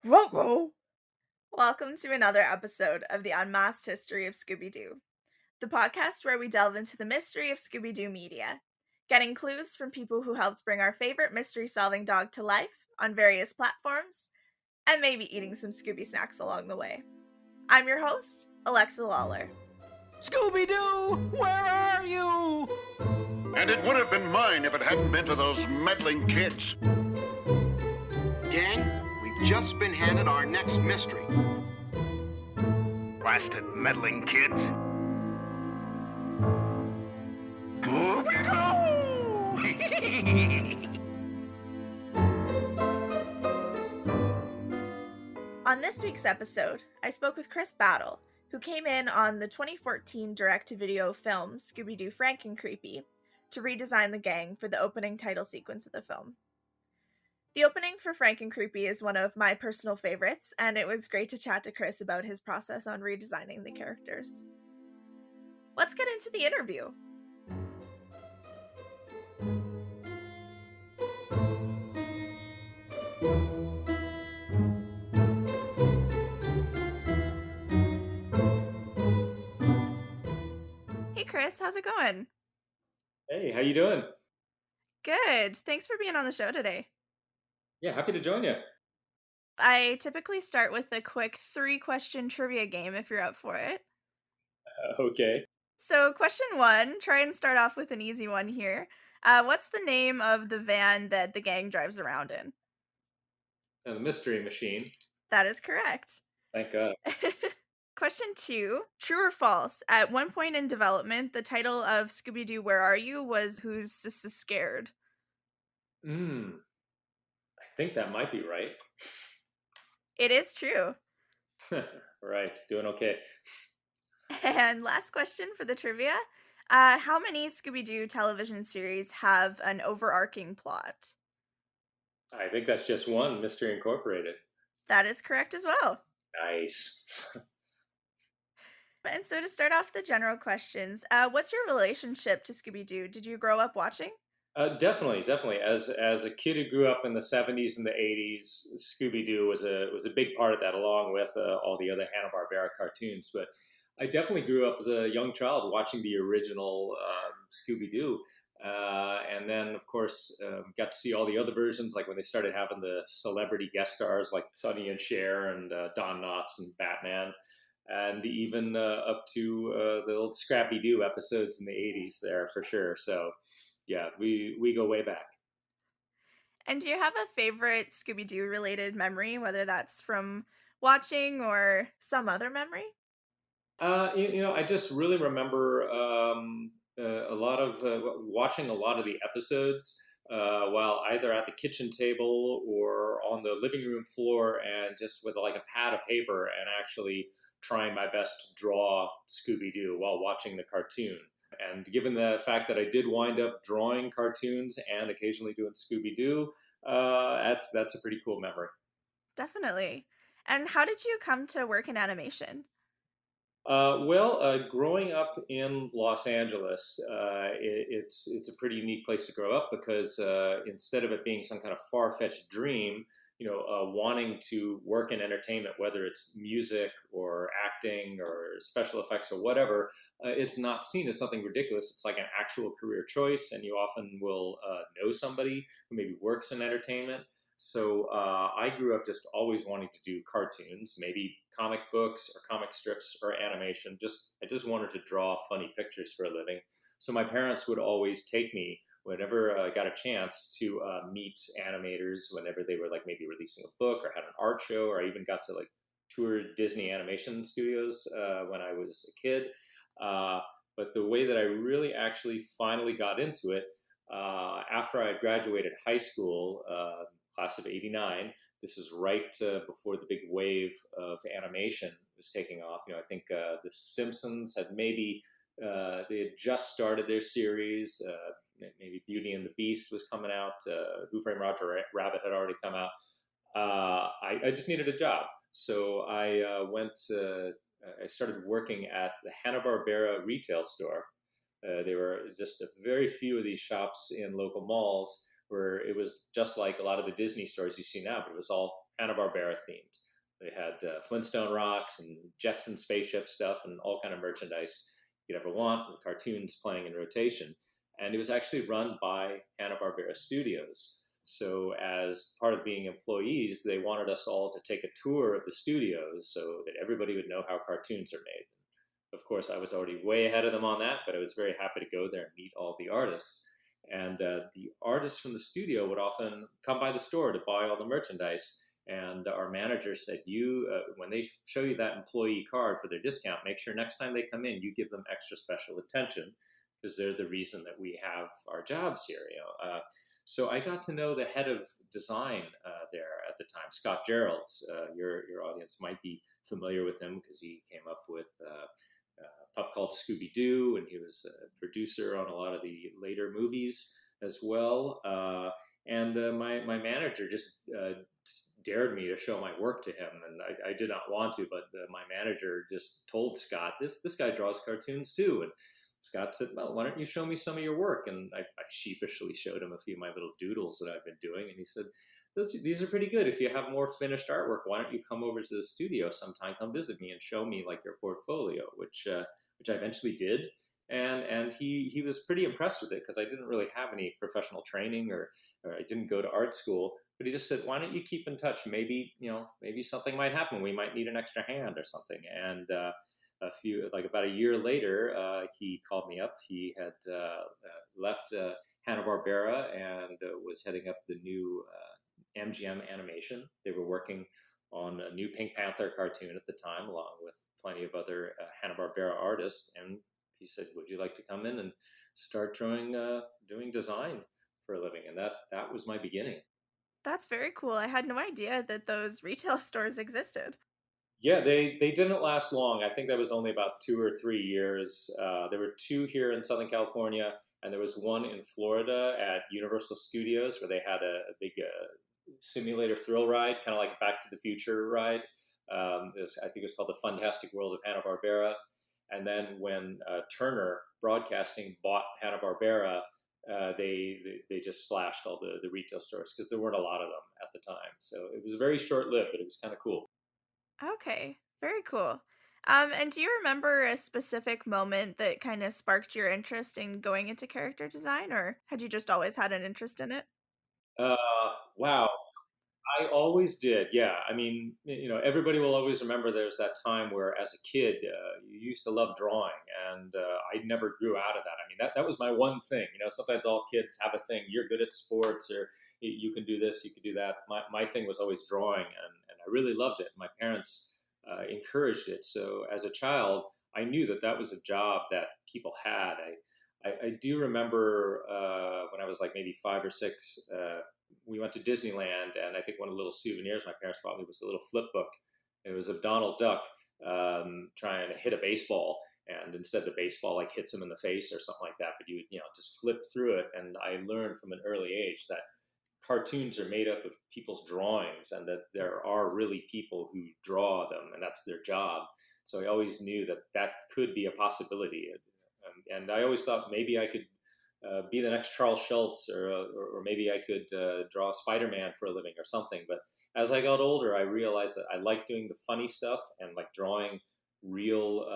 Ruh-roh. Welcome to another episode of the Unmasked History of Scooby Doo, the podcast where we delve into the mystery of Scooby Doo media, getting clues from people who helped bring our favorite mystery solving dog to life on various platforms, and maybe eating some Scooby snacks along the way. I'm your host, Alexa Lawler. Scooby Doo, where are you? And it would have been mine if it hadn't been for those meddling kids. Gang, we've just been handed our next mystery. Blasted meddling kids. On this week's episode, I spoke with Chris Battle, who came in on the 2014 direct-to-video film Scooby Doo Frankencreepy to redesign the gang for the opening title sequence of the film. The opening for Frankencreepy is one of my personal favorites, and it was great to chat to Chris about his process on redesigning the characters. Let's get into the interview. Hey Chris, how's it going? Hey, how you doing? Good. Thanks for being on the show today. Yeah, happy to join you. I typically start with a quick 3-question trivia game if you're up for it. Okay. So, question 1, try and start off with an easy one here. What's the name of the van that the gang drives around in? The Mystery Machine. That is correct. Thank God. Question 2, true or false? At one point in development, the title of Scooby Doo Where Are You was Who's Scared? I think that might be right. It is true. Right, doing okay. And last question for the trivia. How many Scooby Doo television series have an overarching plot? I think that's just one, Mystery Incorporated. That is correct as well. Nice. And so to start off the general questions, what's your relationship to Scooby Doo? Did you grow up watching? Definitely. As a kid who grew up in the '70s and the '80s, Scooby Doo was a big part of that, along with all the other Hanna-Barbera cartoons. But I definitely grew up as a young child watching the original Scooby Doo, and then of course got to see all the other versions, like when they started having the celebrity guest stars like Sonny and Cher and Don Knotts and Batman. And even up to the old Scrappy Doo episodes in the '80s there for sure. So yeah, we go way back. And do you have a favorite Scooby Doo related memory, whether that's from watching or some other memory? I just really remember a lot of watching a lot of the episodes while either at the kitchen table or on the living room floor, and just with like a pad of paper and actually trying my best to draw Scooby Doo while watching the cartoon. And given the fact that I did wind up drawing cartoons and occasionally doing Scooby Doo, that's a pretty cool memory. Definitely. And how did you come to work in animation? Growing up in Los Angeles, it's a pretty unique place to grow up because instead of it being some kind of far-fetched dream, wanting to work in entertainment, whether it's music or acting or special effects or whatever, it's not seen as something ridiculous. It's like an actual career choice, and you often will know somebody who maybe works in entertainment. So I grew up just always wanting to do cartoons, maybe comic books or comic strips or animation. I just wanted to draw funny pictures for a living. So my parents would always take me whenever I got a chance to meet animators, whenever they were like maybe releasing a book or had an art show, or I even got to like tour Disney animation studios when I was a kid. But the way that I really actually finally got into it after I graduated high school, class of '89. This was right before the big wave of animation was taking off. I think The Simpsons had maybe they had just started their series. Maybe Beauty and the Beast was coming out. Who Framed Roger Rabbit had already come out. I just needed a job, so I went. I started working at the Hanna-Barbera retail store. There were just a very few of these shops in local malls where it was just like a lot of the Disney stores you see now, but it was all Hanna-Barbera themed. They had Flintstone rocks and Jetson spaceship stuff and all kind of merchandise you could ever want, with cartoons playing in rotation. And it was actually run by Hanna-Barbera Studios. So as part of being employees, they wanted us all to take a tour of the studios so that everybody would know how cartoons are made. Of course, I was already way ahead of them on that, but I was very happy to go there and meet all the artists. And the artists from the studio would often come by the store to buy all the merchandise. And our manager said, when they show you that employee card for their discount, make sure next time they come in, you give them extra special attention, because they're the reason that we have our jobs here. So I got to know the head of design there at the time, Scott Geralds. Your audience might be familiar with him because he came up with a pup called Scooby Doo, and he was a producer on a lot of the later movies as well. And my manager just dared me to show my work to him, and I did not want to, but my manager just told Scott, this guy draws cartoons too. And Scott said, well, why don't you show me some of your work? And I sheepishly showed him a few of my little doodles that I've been doing. And he said, these are pretty good. If you have more finished artwork, why don't you come over to the studio sometime, come visit me and show me like your portfolio, which I eventually did. And he was pretty impressed with it, because I didn't really have any professional training or I didn't go to art school. But he just said, why don't you keep in touch? Maybe something might happen. We might need an extra hand or something. And about a year later, he called me up. He had left Hanna-Barbera and was heading up the new MGM animation. They were working on a new Pink Panther cartoon at the time, along with plenty of other Hanna-Barbera artists. And he said, would you like to come in and start doing design for a living? And that was my beginning. That's very cool. I had no idea that those retail stores existed. Yeah, they didn't last long. I think that was only about 2 or 3 years. There were 2 here in Southern California, and there was one in Florida at Universal Studios, where they had a big simulator thrill ride, kind of like a Back to the Future ride. I think it was called The Funtastic World of Hanna-Barbera. And then when Turner Broadcasting bought Hanna-Barbera, they just slashed all the retail stores, because there weren't a lot of them at the time. So it was very short-lived, but it was kind of cool. Okay, very cool. And do you remember a specific moment that kind of sparked your interest in going into character design, or had you just always had an interest in it? Wow. I always did, yeah. I mean, everybody will always remember there's that time where, as a kid, you used to love drawing, and I never grew out of that. I mean, that was my one thing. Sometimes all kids have a thing. You're good at sports, or you can do this, you can do that. My thing was always drawing, and I really loved it. My parents encouraged it. So as a child, I knew that was a job that people had. I do remember when I was like maybe 5 or 6, we went to Disneyland, and I think one of the little souvenirs my parents bought me was a little flip book. It was of Donald Duck trying to hit a baseball, and instead the baseball like hits him in the face or something like that, but you just flip through it. And I learned from an early age that cartoons are made up of people's drawings, and that there are really people who draw them, and that's their job. So I always knew that could be a possibility. And I always thought maybe I could be the next Charles Schultz, or maybe I could draw Spider-Man for a living or something. But as I got older, I realized that I liked doing the funny stuff, and like drawing real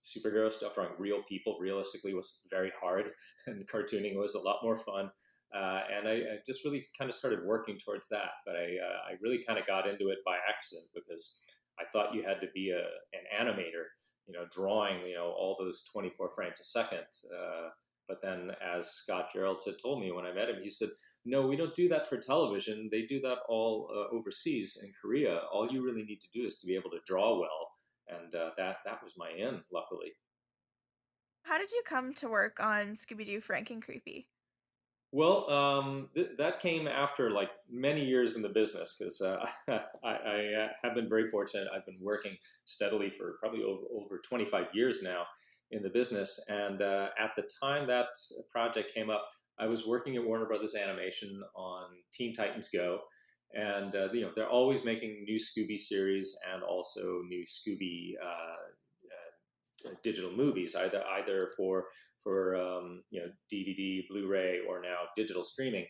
superhero stuff, drawing real people realistically was very hard, and cartooning was a lot more fun. And I just really kind of started working towards that. But I really kind of got into it by accident, because I thought you had to be an animator, drawing, all those 24 frames a second. But then, as Scott Geralds had told me when I met him, he said, no, we don't do that for television. They do that all overseas in Korea. All you really need to do is to be able to draw well. And that was my in, luckily. How did you come to work on Scooby Doo Frankencreepy? Well, that came after like many years in the business, because I have been very fortunate. I've been working steadily for probably over 25 years now in the business. And at the time that project came up, I was working at Warner Brothers Animation on Teen Titans Go. And, they're always making new Scooby series and also new Scooby digital movies, either for DVD, Blu-ray, or now digital streaming.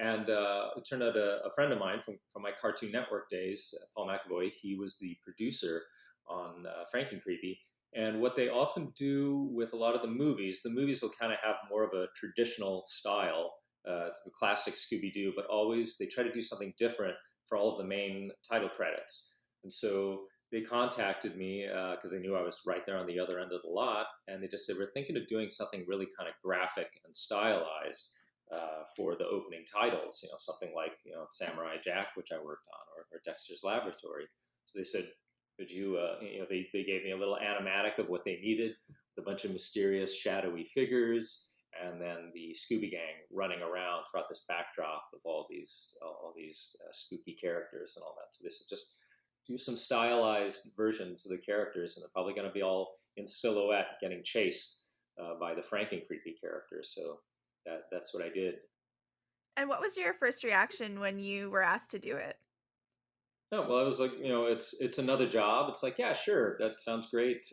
And it turned out a friend of mine from my Cartoon Network days, Paul McAvoy, he was the producer on Frankencreepy. And what they often do with a lot of the movies will kind of have more of a traditional style, the classic Scooby Doo, but always they try to do something different for all of the main title credits. And so they contacted me because they knew I was right there on the other end of the lot. And they just said, we're thinking of doing something really kind of graphic and stylized for the opening titles, something like, Samurai Jack, which I worked on, or Dexter's Laboratory. So they said, could you, they gave me a little animatic of what they needed, with a bunch of mysterious, shadowy figures, and then the Scooby Gang running around throughout this backdrop of all these spooky characters and all that. So they said, just do some stylized versions of the characters, and they're probably going to be all in silhouette getting chased by the Frankencreepy characters. So that's what I did. And what was your first reaction when you were asked to do it? Oh, well, I was like, it's another job. It's like, yeah, sure, that sounds great.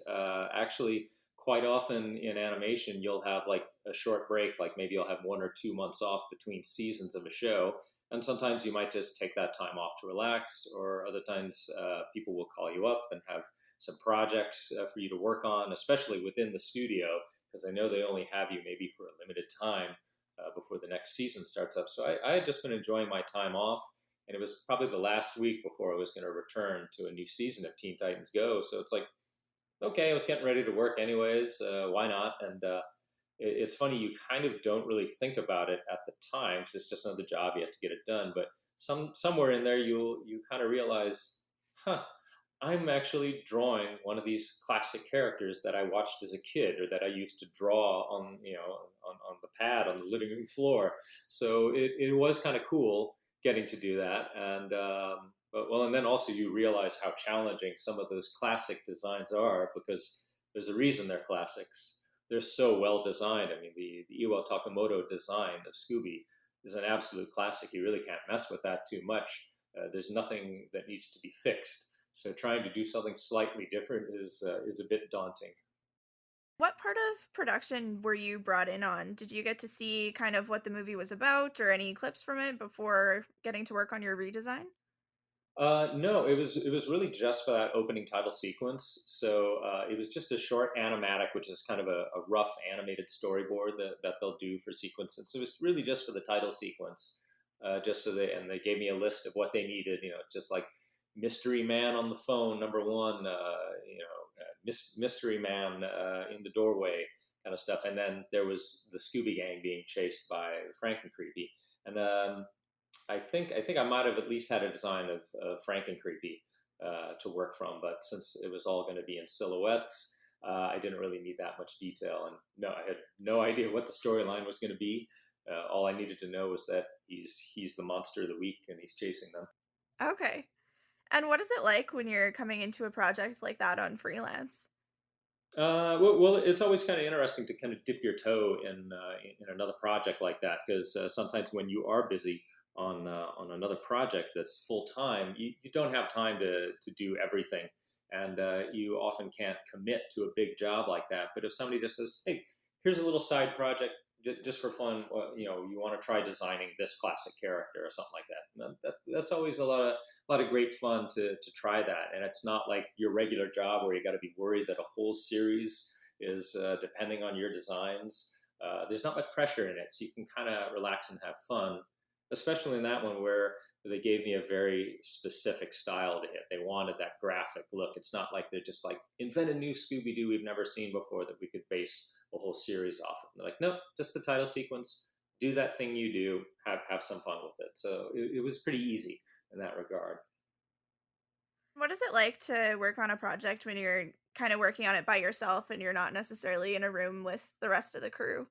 Actually, quite often in animation, you'll have like a short break, like maybe you'll have 1 or 2 months off between seasons of a show. And sometimes you might just take that time off to relax, or other times people will call you up and have some projects for you to work on, especially within the studio, because I know they only have you maybe for a limited time before the next season starts up. So I had just been enjoying my time off. And it was probably the last week before I was going to return to a new season of Teen Titans Go. So it's like, okay, I was getting ready to work anyways. Why not? And it's funny, you kind of don't really think about it at the time, because it's just another job. You have to get it done. But somewhere in there, you kind of realize, I'm actually drawing one of these classic characters that I watched as a kid, or that I used to draw on the pad on the living room floor. So it was kind of cool getting to do that. And and then also you realize how challenging some of those classic designs are, because there's a reason they're classics. They're so well designed. I mean, the Iwao Takamoto design of Scooby is an absolute classic. You really can't mess with that too much. There's nothing that needs to be fixed. So trying to do something slightly different is a bit daunting. What part of production were you brought in on? Did you get to see kind of what the movie was about, or any clips from it before getting to work on your redesign? No, it was really just for that opening title sequence. So it was just a short animatic, which is kind of a rough animated storyboard that they'll do for sequences. So it was really just for the title sequence, just so they gave me a list of what they needed. It's just like Mystery Man on the phone, #1. Mystery Man in the doorway, kind of stuff. And then there was the Scooby Gang being chased by Frankencreepy, and I think I might have at least had a design of Frankencreepy to work from, but since it was all going to be in silhouettes, I didn't really need that much detail, and no, I had no idea what the storyline was going to be. All I needed to know was that he's the monster of the week and he's chasing them. Okay. And what is it like when you're coming into a project like that on freelance? Well, it's always kind of interesting to kind of dip your toe in another project like that, because sometimes when you are busy on another project that's full time, you don't have time to do everything, and you often can't commit to a big job like that. But if somebody just says, "Hey, here's a little side project just for fun," you want to try designing this classic character or something like that, and that's always a lot of great fun to try that. And it's not like your regular job where you got to be worried that a whole series is depending on your designs. There's not much pressure in it, so you can kind of relax and have fun, especially in that one where they gave me a very specific style to hit. They wanted that graphic look. It's not like they're just like, invent a new Scooby Doo we've never seen before that we could base a whole series off of. They're like, nope, just the title sequence. Do that thing you do. Have some fun with it. So it was pretty easy in that regard. What is it like to work on a project when you're kind of working on it by yourself and you're not necessarily in a room with the rest of the crew?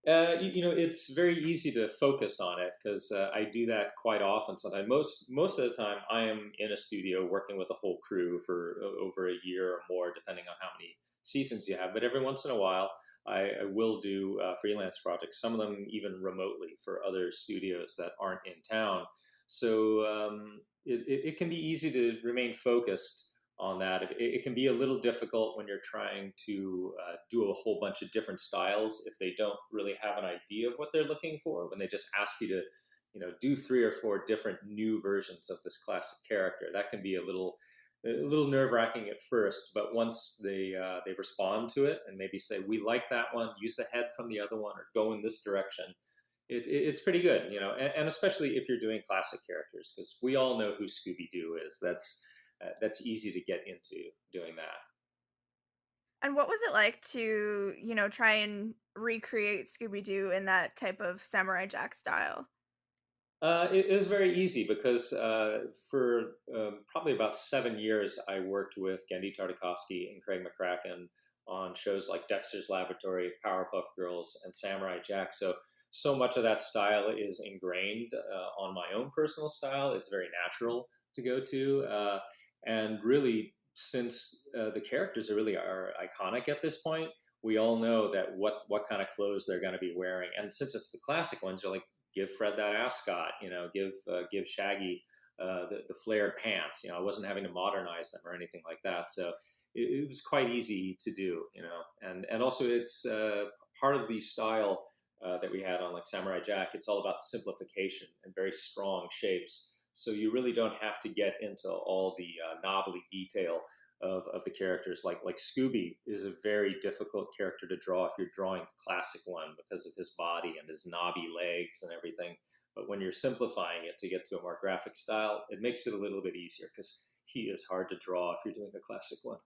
It's very easy to focus on it because I do that quite often. Sometimes, most of the time, I am in a studio working with the whole crew for over a year or more, depending on how many seasons you have. But every once in a while, I will do freelance projects. Some of them even remotely for other studios that aren't in town. So it can be easy to remain focused on that. It can be a little difficult when you're trying to do a whole bunch of different styles if they don't really have an idea of what they're looking for. When they just ask you do 3 or 4 different new versions of this classic character. That can be a little nerve-wracking at first, but once they respond to it and maybe say, we like that one, use the head from the other one, or go in this direction, it's pretty good, and especially if you're doing classic characters, because we all know who Scooby Doo is. That's easy to get into doing that. And what was it like to, try and recreate Scooby Doo in that type of Samurai Jack style? It was very easy because for probably about 7 years, I worked with Gendy Tartakovsky and Craig McCracken on shows like Dexter's Laboratory, Powerpuff Girls, and Samurai Jack. So much of that style is ingrained on my own personal style. It's very natural to go to. And really, since the characters are iconic at this point, we all know that what kind of clothes they're going to be wearing. And since it's the classic ones, you're like, give Fred that ascot, give Shaggy the flared pants. I wasn't having to modernize them or anything like that. So it was quite easy to do, and also it's part of the style that we had on like Samurai Jack. It's all about simplification and very strong shapes. So you really don't have to get into all the knobbly detail of the characters. Like Scooby is a very difficult character to draw if you're drawing the classic one because of his body and his knobby legs and everything. But when you're simplifying it to get to a more graphic style, it makes it a little bit easier because he is hard to draw if you're doing the classic one.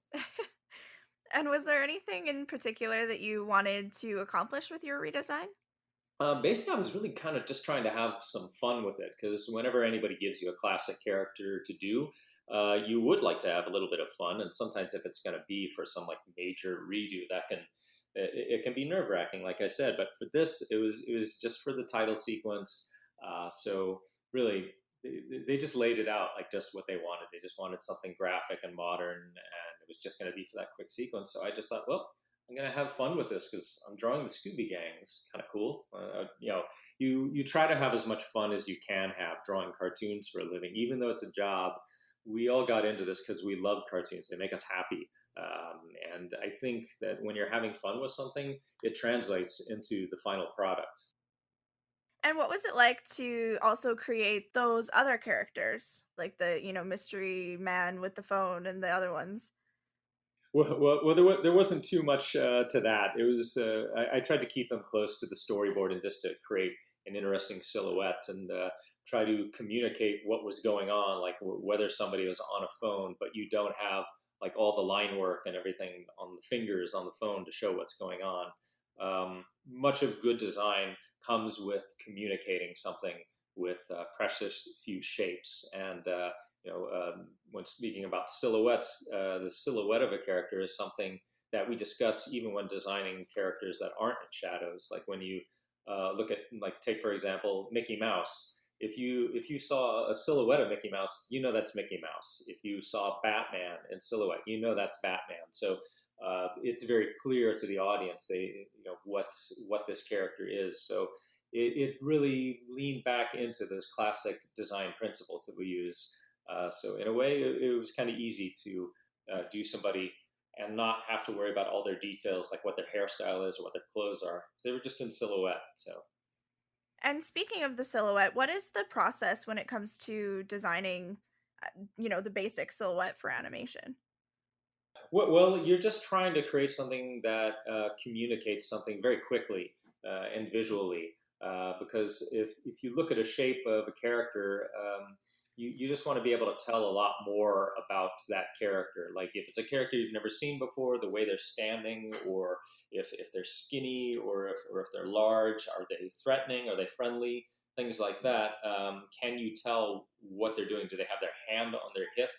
And was there anything in particular that you wanted to accomplish with your redesign? Basically, I was really kind of just trying to have some fun with it because whenever anybody gives you a classic character to do, you would like to have a little bit of fun. And sometimes if it's going to be for some like major redo, it can be nerve-wracking, like I said. But for this, it was just for the title sequence. So really, they just laid it out like just what they wanted. They just wanted something graphic and modern, and it was just going to be for that quick sequence. So I just thought, well, I'm gonna have fun with this because I'm drawing the Scooby Gang. It's kind of cool. You try to have as much fun as you can have drawing cartoons for a living, even though it's a job. We all got into this because we love cartoons. They make us happy, and I think that when you're having fun with something, it translates into the final product. And what was it like to also create those other characters, like the, mystery man with the phone and the other ones? Well, there wasn't too much to that. It was I tried to keep them close to the storyboard and just to create an interesting silhouette and try to communicate what was going on, like whether somebody was on a phone, but you don't have like all the line work and everything on the fingers on the phone to show what's going on. Much of good design comes with communicating something with precious few shapes and. When speaking about silhouettes, the silhouette of a character is something that we discuss even when designing characters that aren't in shadows. Like when you look at, take for example, Mickey Mouse. If you saw a silhouette of Mickey Mouse, that's Mickey Mouse. If you saw Batman in silhouette, that's Batman. So it's very clear to the audience what this character is. So it really leaned back into those classic design principles that we use. So in a way, it was kind of easy to do somebody and not have to worry about all their details, like what their hairstyle is or what their clothes are. They were just in silhouette. So. And speaking of the silhouette, what is the process when it comes to designing, the basic silhouette for animation? Well, you're just trying to create something that communicates something very quickly and visually. Because if you look at a shape of a character, you just want to be able to tell a lot more about that character. Like if it's a character you've never seen before, the way they're standing, or if they're skinny, or if they're large, are they threatening, are they friendly, things like that. Can you tell what they're doing? Do they have their hand on their hip,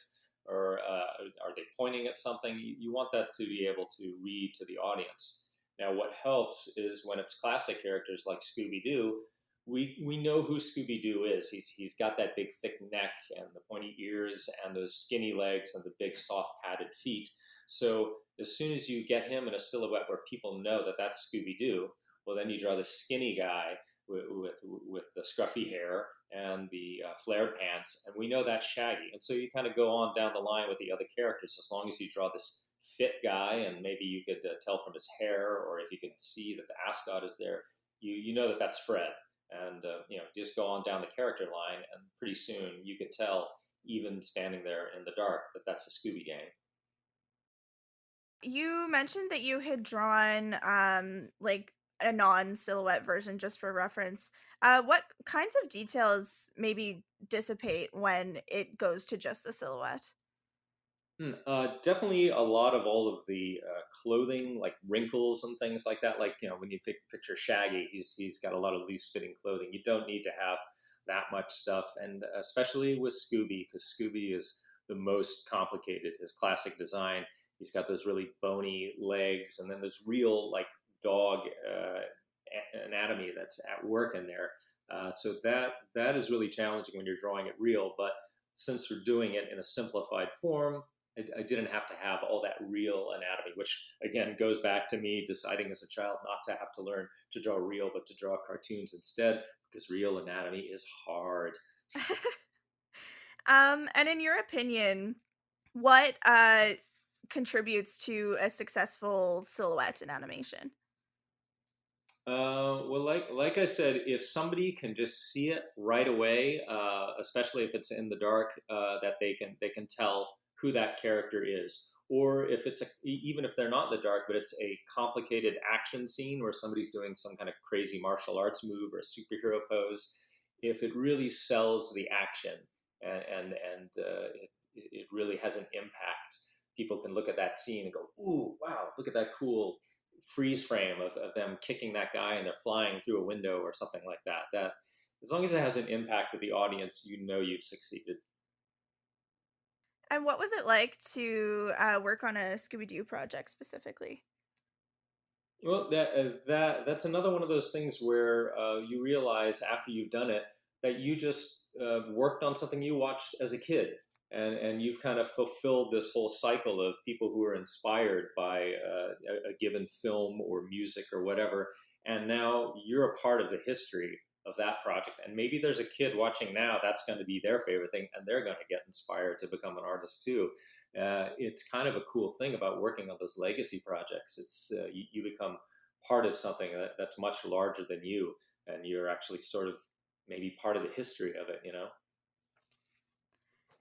or are they pointing at something? You want that to be able to read to the audience. Now, what helps is when it's classic characters like Scooby Doo, we know who Scooby Doo is. He's got that big thick neck and the pointy ears and those skinny legs and the big soft padded feet. So as soon as you get him in a silhouette where people know that that's Scooby Doo, well, then you draw the skinny guy with the scruffy hair and the flared pants, and we know that's Shaggy. And so you kind of go on down the line with the other characters as long as you draw this fit guy, and maybe you could tell from his hair, or if you can see that the ascot is there, you know that that's Fred. and just go on down the character line, and pretty soon you could tell, even standing there in the dark, that that's the Scooby Gang. You mentioned that you had drawn like a non-silhouette version just for reference. What kinds of details maybe dissipate when it goes to just the silhouette? Definitely a lot of all of the clothing, like wrinkles and things like that. Like, when you picture Shaggy, he's got a lot of loose fitting clothing. You don't need to have that much stuff, and especially with Scooby, because Scooby is the most complicated. His classic design, he's got those really bony legs, and then this real like dog anatomy that's at work in there. So that is really challenging when you're drawing it real. But since we're doing it in a simplified form, I didn't have to have all that real anatomy, which again goes back to me deciding as a child not to have to learn to draw real, but to draw cartoons instead, because real anatomy is hard. And in your opinion, what contributes to a successful silhouette in animation? Well, like I said, if somebody can just see it right away, especially if it's in the dark, that they can tell who that character is, or if it's even if they're not in the dark, but it's a complicated action scene where somebody's doing some kind of crazy martial arts move or a superhero pose, if it really sells the action, and it really has an impact, people can look at that scene and go, "Ooh, wow! Look at that cool freeze frame of them kicking that guy and they're flying through a window or something like that." That, as long as it has an impact with the audience, you've succeeded. And what was it like to work on a Scooby Doo project specifically? Well, that's another one of those things where you realize after you've done it that you just worked on something you watched as a kid, and you've kind of fulfilled this whole cycle of people who are inspired by a given film or music or whatever, and now you're a part of the history of that project. And maybe there's a kid watching now that's going to be their favorite thing, and they're going to get inspired to become an artist too. It's kind of a cool thing about working on those legacy projects. It's you become part of something that's much larger than you, and you're actually sort of maybe part of the history of it.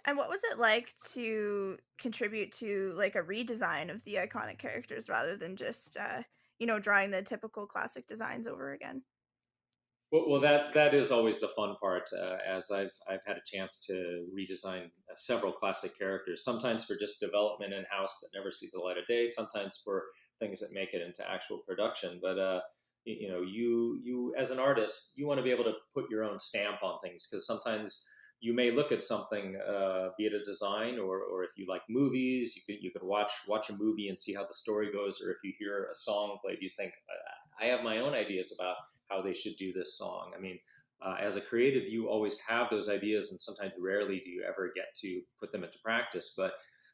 And what was it like to contribute to like a redesign of the iconic characters rather than just drawing the typical classic designs over again? Well, that is always the fun part. As I've had a chance to redesign several classic characters, sometimes for just development in house that never sees the light of day, sometimes for things that make it into actual production. But you as an artist, you want to be able to put your own stamp on things, because sometimes you may look at something, be it a design, or if you like movies, you could watch a movie and see how the story goes, or if you hear a song played, you think, I have my own ideas about how they should do this song. I mean, as a creative, you always have those ideas, and sometimes rarely do you ever get to put them into practice. But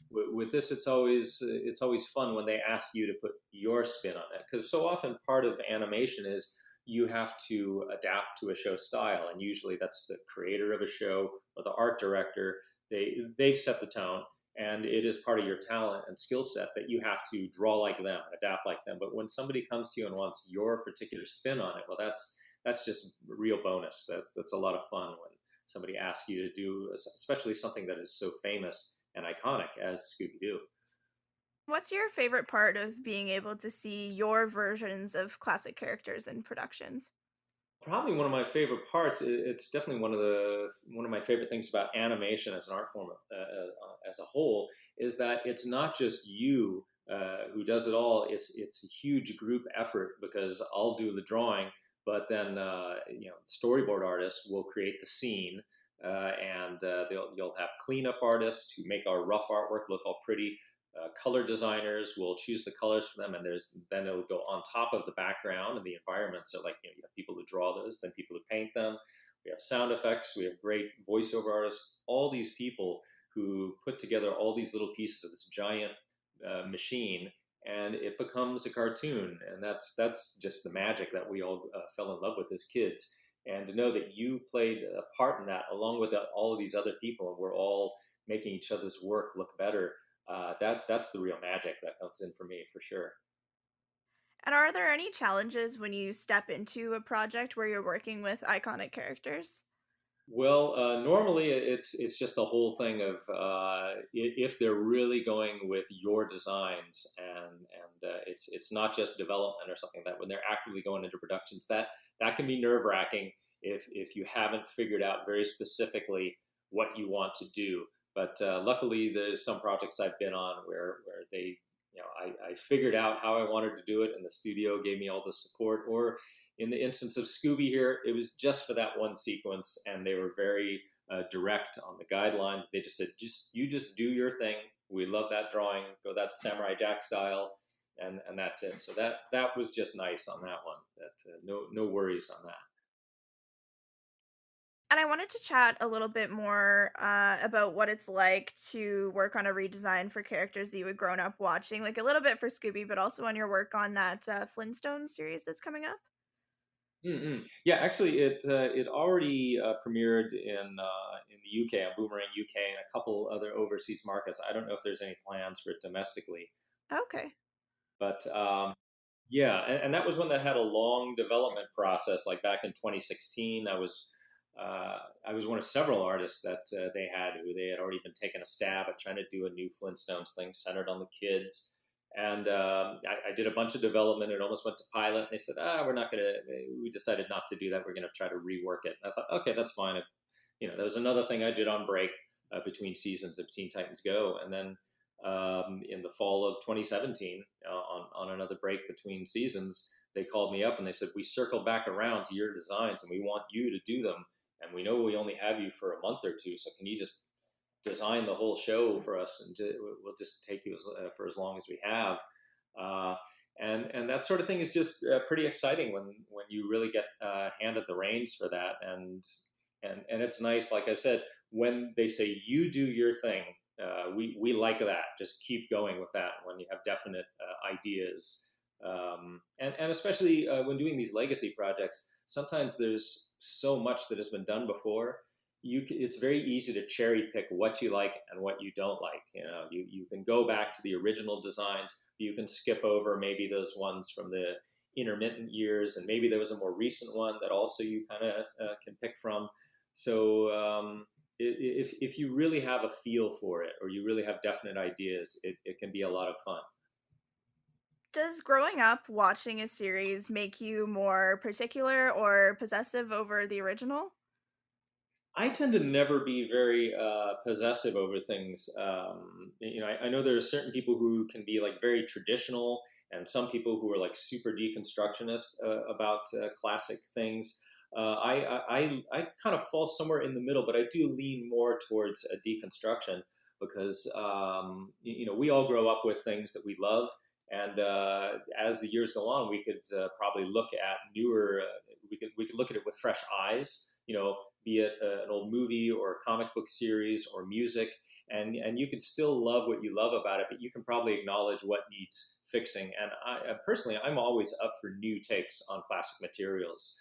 with this, it's always fun when they ask you to put your spin on it, because so often part of animation is you have to adapt to a show style, and usually that's the creator of a show or the art director. They've set the tone, and it is part of your talent and skill set that you have to draw like them, adapt like them. But when somebody comes to you and wants your particular spin on it, well, that's just a real bonus. That's a lot of fun when somebody asks you to do, especially something that is so famous and iconic as Scooby Doo. What's your favorite part of being able to see your versions of classic characters in productions? Probably one of my favorite parts. It's definitely one of my favorite things about animation as an art form, as a whole, is that it's not just you who does it all. It's a huge group effort, because I'll do the drawing, but then storyboard artists will create the scene, and you'll have cleanup artists who make our rough artwork look all pretty. Color designers will choose the colors for them, and then it'll go on top of the background and the environment. So, like, you have people who draw those, then people who paint them. We have sound effects. We have great voiceover artists. All these people who put together all these little pieces of this giant machine, and it becomes a cartoon. And that's just the magic that we all fell in love with as kids. And to know that you played a part in that, along with all of these other people, and we're all making each other's work look better. That's the real magic that comes in for me, for sure. And are there any challenges when you step into a project where you're working with iconic characters? Well, normally it's just the whole thing of if they're really going with your designs, and it's not just development or something like that when they're actively going into productions, that can be nerve wracking if you haven't figured out very specifically what you want to do. But luckily, there's some projects I've been on where they, I figured out how I wanted to do it, and the studio gave me all the support. Or in the instance of Scooby here, it was just for that one sequence, and they were very direct on the guideline. They just said, just do your thing. We love that drawing. Go that Samurai Jack style, and that's it. So that was just nice on that one. That no worries on that. And I wanted to chat a little bit more about what it's like to work on a redesign for characters that you had grown up watching, like a little bit for Scooby, but also on your work on that Flintstones series that's coming up. Mm-mm. Yeah, actually, it already premiered in the UK, on Boomerang UK, and a couple other overseas markets. I don't know if there's any plans for it domestically, Okay. but yeah, and that was one that had a long development process. Like back in 2016, I was one of several artists that they had who they had already been taking a stab at trying to do a new Flintstones thing centered on the kids. And I did a bunch of development. It almost went to pilot. And they said, we're not going to, we decided not to do that. We're going to try to rework it. And I thought, okay, that's fine. There was another thing I did on break between seasons of Teen Titans Go. And then in the fall of 2017, on another break between seasons, they called me up and they said, we circled back around to your designs and we want you to do them. And we know we only have you for a month or two. So can you just design the whole show for us, and we'll just take you for as long as we have. Uh, and that sort of thing is just pretty exciting when you really get handed the reins for that. And it's nice, like I said, when they say you do your thing, we like that. Just keep going with that when you have definite ideas. And especially when doing these legacy projects, sometimes there's so much that has been done before. It's very easy to cherry pick what you like and what you don't like. You can go back to the original designs. You can skip over maybe those ones from the intermittent years, and maybe there was a more recent one that also you kind of can pick from. So if you really have a feel for it, or you really have definite ideas, it can be a lot of fun. Does growing up watching a series make you more particular or possessive over the original? I tend to never be very possessive over things. I know there are certain people who can be like very traditional, and some people who are like super deconstructionist about classic things. I kind of fall somewhere in the middle, but I do lean more towards a deconstruction because we all grow up with things that we love, and as the years go on, we could probably look at newer. We could look at it with fresh eyes. Be it an old movie or a comic book series or music, and you can still love what you love about it, but you can probably acknowledge what needs fixing. And personally, I'm always up for new takes on classic materials,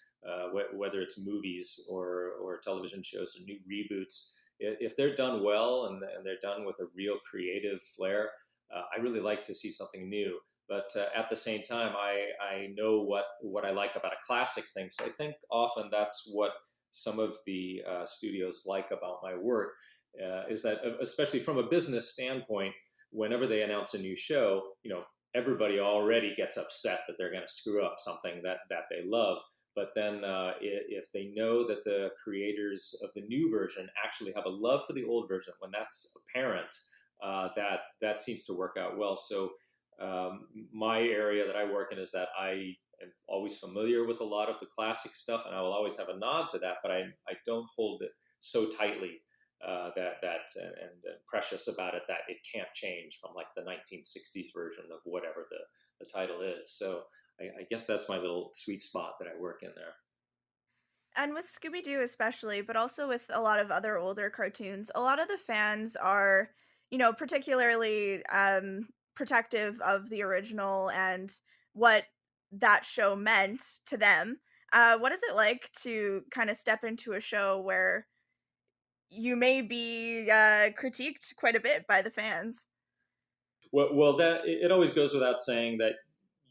whether it's movies or television shows or new reboots. If they're done well and they're done with a real creative flair, I really like to see something new. But at the same time, I know what I like about a classic thing. So I think often that's what some of the studios like about my work, is that, especially from a business standpoint, whenever they announce a new show, everybody already gets upset that they're going to screw up something that they love. But then if they know that the creators of the new version actually have a love for the old version, when that's apparent, that seems to work out well. So my area that I work in is that I am always familiar with a lot of the classic stuff, and I will always have a nod to that, but I don't hold it so tightly and precious about it that it can't change from like the 1960s version of whatever the title is. So I guess that's my little sweet spot that I work in there. And with Scooby Doo especially, but also with a lot of other older cartoons, a lot of the fans are, particularly protective of the original and what that show meant to them. What is it like to kind of step into a show where you may be critiqued quite a bit by the fans? Well, that it always goes without saying that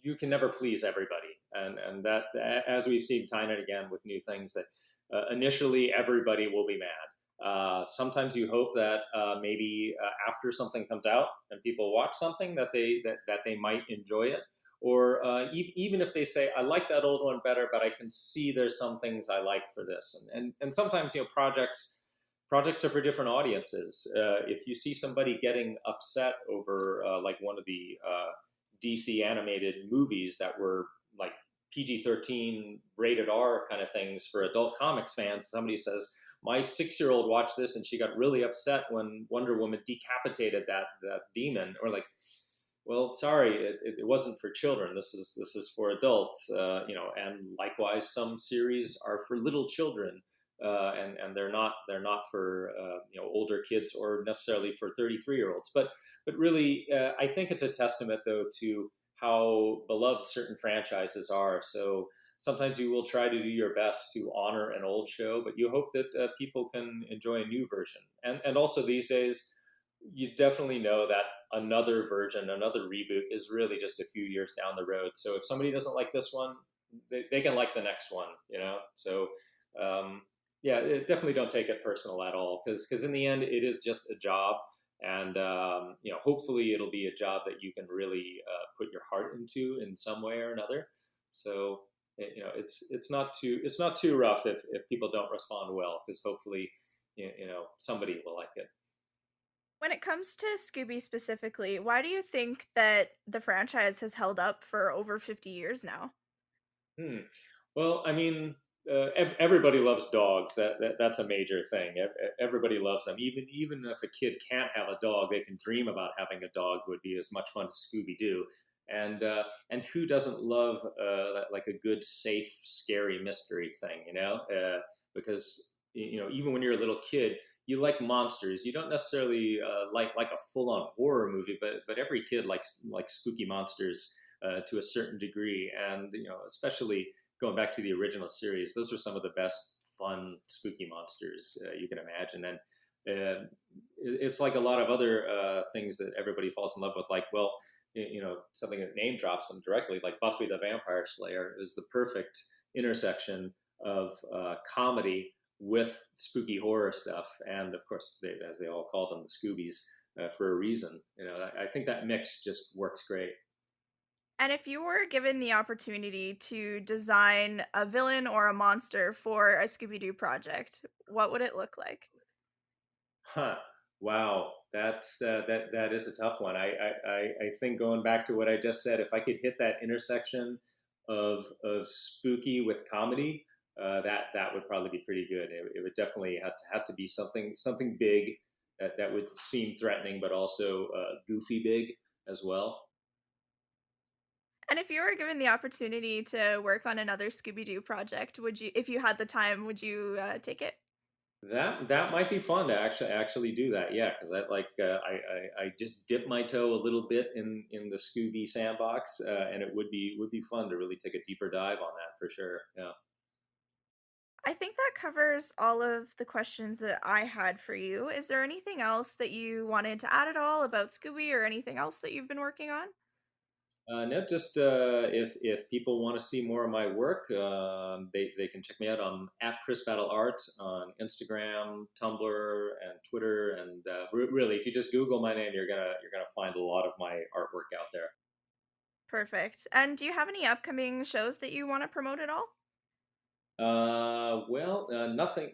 you can never please everybody, and that, as we've seen time and again with new things, that initially everybody will be mad. Sometimes you hope that maybe after something comes out and people watch something, that they might enjoy it, or even if they say, I like that old one better, but I can see there's some things I like for this. And sometimes, projects are for different audiences. If you see somebody getting upset over like one of the DC animated movies that were like PG-13 rated R kind of things for adult comics fans, somebody says, my 6-year-old watched this and she got really upset when Wonder Woman decapitated that demon, or like, well, sorry, it wasn't for children. This is for adults, and likewise, some series are for little children, and they're not for older kids, or necessarily for 33-year-olds. But really, I think it's a testament, though, to how beloved certain franchises are. So sometimes you will try to do your best to honor an old show, but you hope that people can enjoy a new version. And also these days, you definitely know that another version, another reboot is really just a few years down the road. So if somebody doesn't like this one, they can like the next one, So, definitely don't take it personal at all, because in the end, it is just a job. And, hopefully it'll be a job that you can really put your heart into in some way or another. So, it's not too rough if people don't respond well, because hopefully, somebody will like it. When it comes to Scooby specifically, why do you think that the franchise has held up for over 50 years now? Well, I mean, everybody loves dogs. That's a major thing. Everybody loves them. Even if a kid can't have a dog, they can dream about having a dog. Would be as much fun as Scooby Doo. And who doesn't love like a good, safe, scary mystery thing? Because even when you're a little kid, you like monsters. You don't necessarily like a full-on horror movie, but every kid likes spooky monsters to a certain degree. And especially going back to the original series, those were some of the best fun spooky monsters you can imagine. And it's like a lot of other things that everybody falls in love with. Like, well, something that name drops them directly, like Buffy the Vampire Slayer, is the perfect intersection of comedy with spooky horror stuff. And of course, as they all call them, the Scoobies, for a reason. I think that mix just works great. And if you were given the opportunity to design a villain or a monster for a Scooby Doo project, what would it look like? Huh. Wow. That is a tough one. I think, going back to what I just said, if I could hit that intersection of spooky with comedy, that would probably be pretty good. It would definitely have to be something big that would seem threatening, but also goofy big as well. And if you were given the opportunity to work on another Scooby Doo project, would you, if you had the time, would you take it? That might be fun to actually do that. Yeah, because I just dip my toe a little bit in the Scooby sandbox, and it would be fun to really take a deeper dive on that for sure. Yeah. I think that covers all of the questions that I had for you. Is there anything else that you wanted to add at all about Scooby, or anything else that you've been working on? No, just if people want to see more of my work, they can check me out on @ChrisBattleArt on Instagram, Tumblr, and Twitter. And really, if you just Google my name, you're gonna find a lot of my artwork out there. Perfect. And do you have any upcoming shows that you want to promote at all?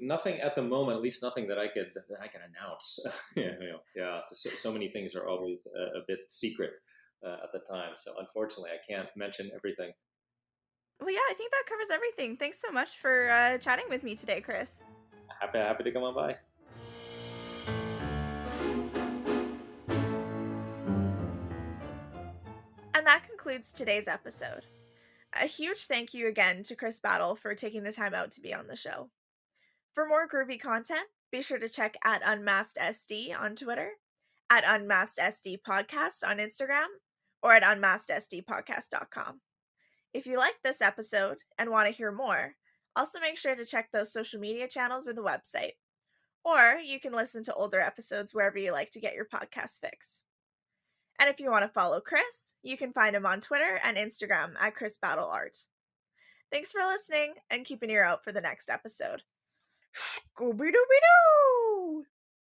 Nothing at the moment. At least nothing that I can announce. Yeah. So many things are always a bit secret at the time. So unfortunately, I can't mention everything. Well, yeah, I think that covers everything. Thanks so much for chatting with me today, Chris. Happy to come on by. And that concludes today's episode. A huge thank you again to Chris Battle for taking the time out to be on the show. For more groovy content, be sure to check at Unmasked SD on Twitter, at Unmasked SD Podcast on Instagram, or at unmaskedsdpodcast.com. If you liked this episode and want to hear more, also make sure to check those social media channels or the website. Or you can listen to older episodes wherever you like to get your podcast fix. And if you want to follow Chris, you can find him on Twitter and Instagram at ChrisBattleArt. Thanks for listening, and keep an ear out for the next episode. Scooby Dooby Doo!